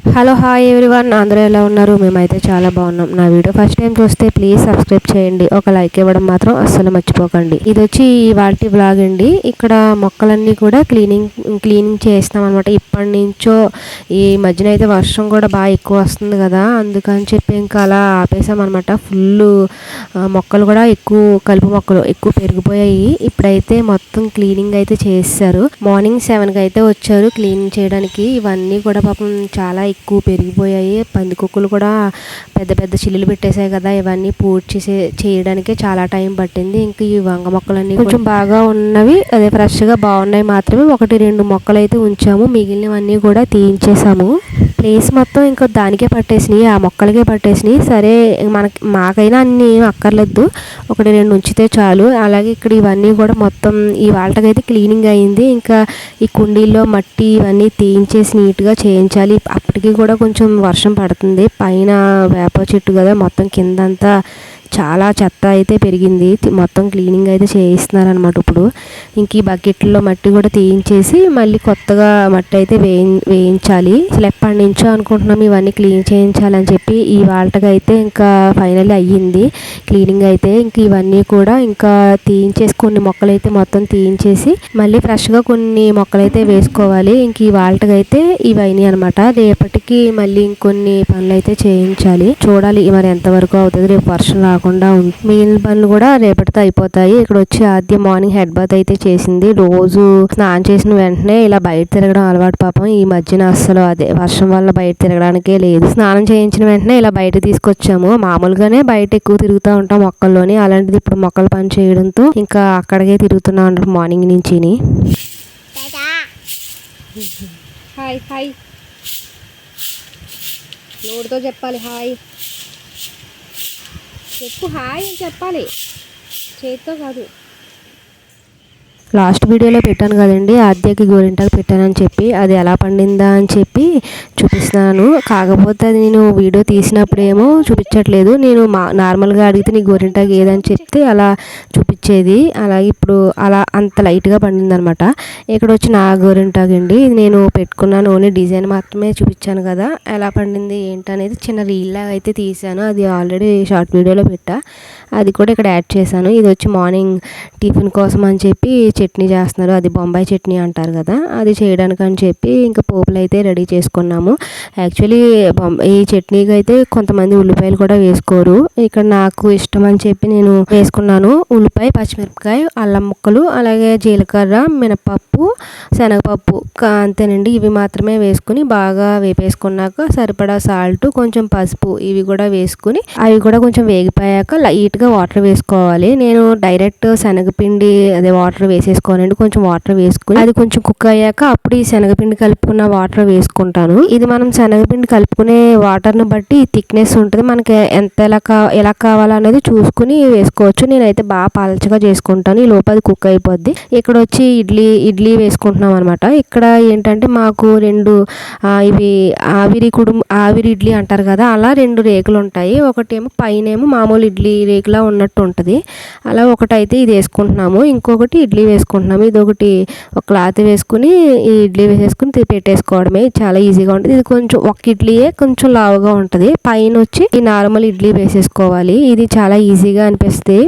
Hello hi everyone, అందరూ ఎలా ఉన్నారు? మేమైతే చాలా బాగున్నాం. నా వీడియో ఫస్ట్ టైం చూస్తే ప్లీజ్ సబ్స్క్రైబ్ చేయండి, ఒక లైక్ ఇవ్వడం మాత్రం అస్సలు మర్చిపోకండి. ఇది వచ్చి వాటి బ్లాగ్ అండి. ఇక్కడ మొక్కలన్నీ కూడా క్లీనింగ్ చేస్తాం అనమాట. ఇప్పటి నుంచో ఈ మధ్యన అయితే వర్షం కూడా బాగా ఎక్కువ వస్తుంది కదా, అందుకని చెప్పి ఇంకా అలా ఆపేసాం అనమాట. ఫుల్ మొక్కలు కూడా ఎక్కువ, కలుపు మొక్కలు ఎక్కువ పెరిగిపోయాయి. ఇప్పుడైతే మొత్తం క్లీనింగ్ అయితే చేస్తారు. మార్నింగ్ 7కి అయితే వచ్చారు క్లీనింగ్ చేయడానికి. ఇవన్నీ కూడా పాపం చాలా ఎక్కువ పెరిగిపోయాయి. పందికొక్కులు కూడా పెద్ద పెద్ద చిల్లులు పెట్టేశాయి కదా, ఇవన్నీ పూడ్చి చేయడానికే చాలా టైం పట్టింది. ఇంక ఈ వంగ మొక్కలన్నీ కొంచెం బాగా ఉన్నవి, అదే ఫ్రెష్గా బాగున్నాయి మాత్రమే 1-2 మొక్కలు అయితే ఉంచాము. మిగిలినవన్నీ కూడా తీయించేసాము. ప్లేస్ మొత్తం ఇంకా దానికే పట్టేసినాయి, ఆ మొక్కలకే పట్టేసినాయి. సరే మాకైనా అన్ని అక్కర్లేదు, 1-2 ఉంచితే చాలు. అలాగే ఇక్కడ ఇవన్నీ కూడా మొత్తం ఈ వాళ్ళకైతే క్లీనింగ్ అయింది. ఇంకా ఈ కుండీల్లో మట్టి ఇవన్నీ తీయించేసి నీట్గా చేయించాలి. అప్పటికి కూడా కొంచెం వర్షం పడుతుంది. పైన వేప చెట్టు కదా, మొత్తం కిందంతా చాలా చెత్త అయితే పెరిగింది. మొత్తం క్లీనింగ్ అయితే చేయిస్తున్నారు అనమాట. ఇప్పుడు ఇంక ఈ బకెట్లో మట్టి కూడా తీయించేసి మళ్ళీ కొత్తగా మట్టి అయితే వేయించాలి. అసలు ఎప్పటి నుంచో అనుకుంటున్నాం ఇవన్నీ క్లీన్ చేయించాలని చెప్పి. ఈ వాళ్ళకైతే ఇంకా ఫైనల్ అయ్యింది క్లీనింగ్ అయితే. ఇంక ఇవన్నీ కూడా ఇంకా తీయించేసి కొన్ని మొక్కలు అయితే మొత్తం తీయించేసి మళ్ళీ ఫ్రెష్గా కొన్ని మొక్కలు అయితే వేసుకోవాలి. ఇంక ఈ వాళ్ళకైతే ఇవన్నీ అనమాట. రేపటికి మళ్ళీ ఇంకొన్ని పనులు అయితే చేయించాలి. చూడాలి మరి ఎంతవరకు అవుతుంది. రేపు వర్షం రాకుండా మిగిలిన పనులు కూడా రేపటితో అయిపోతాయి. ఇక్కడ వచ్చి ఆద్య మార్నింగ్ హెడ్ బాత్ అయితే చేసింది. రోజు స్నానం చేసిన వెంటనే ఇలా బయట తిరగడం అలవాటు పాపం. ఈ మధ్యన అస్సలు అదే వర్షం వల్ల బయట తిరగడానికే లేదు. స్నానం చేయించిన వెంటనే ఇలా బయట తీసుకొచ్చాము. మామూలుగానే బయట ఎక్కువ తిరుగుతూ ఉంటాం మొక్కల్లోని, అలాంటిది ఇప్పుడు మొక్కలు పని చేయడంతో ఇంకా అక్కడికే తిరుగుతున్నా ఉంటారు మార్నింగ్ నుంచి. హాయ్ హాయ్ నోటితో చెప్పాలి, హాయ్ చెప్పు, హాయ్ అని చెప్పాలి, చేతితో కాదు. లాస్ట్ వీడియోలో పెట్టాను కదండి, ఆద్యకి గోరింటాకు పెట్టానని చెప్పి. అది ఎలా పండిందా అని చెప్పి చూపిస్తున్నాను. కాకపోతే అది నేను వీడియో తీసినప్పుడేమో చూపించట్లేదు. నేను నార్మల్గా అడిగితే నీ గోరింటాకు ఏదని చెప్తే అలా చూపించేది. అలాగే ఇప్పుడు అలా అంత లైట్గా పండిందనమాట. ఇక్కడ వచ్చి నా గోరింటాకు అండి. ఇది నేను పెట్టుకున్నాను, ఓన్లీ డిజైన్ మాత్రమే చూపించాను కదా. ఎలా పండింది ఏంటనేది చిన్న రీల్లా అయితే తీసాను. అది ఆల్రెడీ షార్ట్ వీడియోలో పెట్టా, అది కూడా ఇక్కడ యాడ్ చేశాను. ఇది వచ్చి మార్నింగ్ టిఫిన్ కోసం అని చెప్పి చట్నీ చేస్తున్నారు. అది బొంబాయి చట్నీ అంటారు కదా, అది చేయడానికి అని చెప్పి ఇంకా పోపులు అయితే రెడీ చేసుకున్నాము. యాక్చువల్లీ ఈ చట్నీకి అయితే కొంతమంది ఉల్లిపాయలు కూడా వేసుకోరు. ఇక్కడ నాకు ఇష్టం అని చెప్పి నేను వేసుకున్నాను. ఉల్లిపాయ, పచ్చిమిరపకాయ, అల్లం ముక్కలు, అలాగే జీలకర్ర, మినపప్పు, శనగపప్పు, అంతేనండి. ఇవి మాత్రమే వేసుకుని బాగా వేపేసుకున్నాక సరిపడా సాల్ట్, కొంచెం పసుపు ఇవి కూడా వేసుకుని అవి కూడా కొంచెం వేగిపోయాక లైట్గా వాటర్ వేసుకోవాలి. నేను డైరెక్ట్ శనగపిండి అదే వాటర్ వేసేసుకోనండి. కొంచెం వాటర్ వేసుకుని అది కొంచెం కుక్ అయ్యాక అప్పుడు ఈ శనగపిండి కలుపుకున్న వాటర్ వేసుకుంటాను. ఇది మనం శనగపిండి కలుపుకునే వాటర్ని బట్టి థిక్నెస్ ఉంటుంది. మనకి ఎంత ఎలా కావాలనేది చూసుకుని వేసుకోవచ్చు. నేనైతే బాగా పలచగా చేసుకుంటాను, ఈ లోపు అది కుక్ అయిపోద్ది. ఇక్కడ వచ్చి ఇడ్లీ వేసుకుంటున్నాం అనమాట. ఇక్కడ ఏంటంటే మాకు 2 ఇవి ఆవిరి ఇడ్లీ అంటారు కదా, అలా 2 రేకులు ఉంటాయి. ఒకటేమో పైనేమో మామూలు ఇడ్లీ రేకులా ఉన్నట్టు ఉంటుంది. అలా ఒకటైతే ఇది వేసుకుంటున్నాము, ఇంకొకటి ఇడ్లీ వేసుకుంటున్నాము. ఇది ఒకటి ఒక క్లాత్ వేసుకుని ఈ ఇడ్లీ వేసేసుకుని పెట్టేసుకోవడమే, చాలా ఈజీగా ఉంటుంది. ఇది కొంచెం ఒక ఇడ్లీయే కొంచెం లావుగా ఉంటుంది. పైన వచ్చి ఈ నార్మల్ ఇడ్లీ వేసేసుకోవాలి. ఇది చాలా ఈజీగా అనిపిస్తుంది.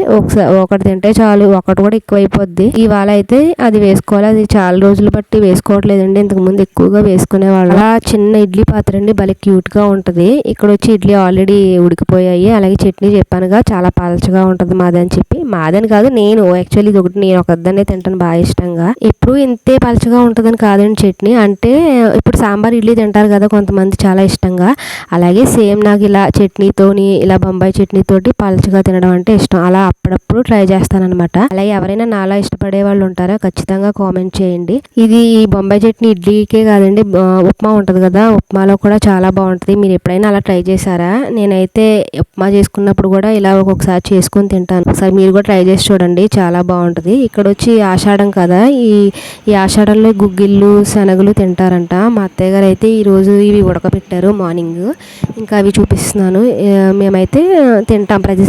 ఒకటి తింటే చాలు, ఒకటి కూడా ఎక్కువ అయిపోద్ది. ఇవాళ అయితే అది వేసుకోవాలి. అది చాలా రోజులు బట్టి వేసుకోవట్లేదండి, ఇంతకు ముందు ఎక్కువగా వేసుకునేవాళ్ళు. అలా చిన్న ఇడ్లీ పాత్ర అండి, భలే క్యూట్ గా ఉంటది. ఇక్కడ వచ్చి ఇడ్లీ ఆల్రెడీ ఉడికిపోయాయి. అలాగే చట్నీ చెప్పానుగా చాలా పలచగా ఉంటుంది మాదని చెప్పి. మాదని కాదు, నేను యాక్చువల్లీ ఇది ఒకటి నేను ఒకదాన్నే తింటాను బాగా ఇష్టంగా. ఎప్పుడు ఇంతే పలచగా ఉంటుందని కాదండి చట్నీ. అంటే ఇప్పుడు సాంబార్ ఇడ్లీ తింటారు కదా కొంతమంది చాలా ఇష్టంగా, అలాగే సేమ్ నాకు ఇలా చట్నీతోని, ఇలా బొంబాయి చట్నీతోటి పలచగా తినడం అంటే ఇష్టం. అలా అప్పుడప్పుడు ట్రై చేస్తానన్నమాట. అలాగే ఎవరైనా నాలా ఇష్టపడే వాళ్ళు ఉంటారా, ఖచ్చితంగా కామెంట్ చేయండి. ఇది ఈ బొంబాయి చట్నీ ఇడ్లీకే కాదండి, ఉప్మా ఉంటుంది కదా, ఉప్మాలో కూడా చాలా బాగుంటుంది. మీరు ఎప్పుడైనా అలా ట్రై చేశారా? నేనైతే ఉప్మా చేసుకున్నప్పుడు కూడా ఇలా ఒక్కొక్కసారి చేసుకొని తింటాను. ఒకసారి మీరు కూడా ట్రై చేసి చూడండి, చాలా బాగుంటుంది. ఇక్కడ వచ్చి ఆషాఢం కదా, ఈ ఆషాఢంలో గుగ్గిళ్ళు శనగలు తింటారంట. మా అత్తయ్య గారు అయితే ఈరోజు ఇవి ఉడకబెట్టారు మార్నింగ్, ఇంకా అవి చూపిస్తున్నాను. మేమైతే తింటాం ప్రతి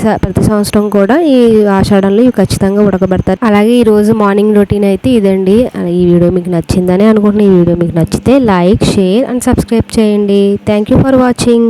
సంవత్సరం కూడా ఈ ఆషాఢంలో ఇవి ఖచ్చితంగా ఉడకబెడతారు. అలాగే ఈరోజు మార్నింగ్ రొటీన్ అయితే ఇదండి. ఈ వీడియో మీకు నచ్చిందని అనుకుంటున్నాను. ఈ వీడియో మీకు నచ్చితే లైక్, షేర్ అండ్ సబ్స్క్రైబ్ చేయండి. Thank you for watching.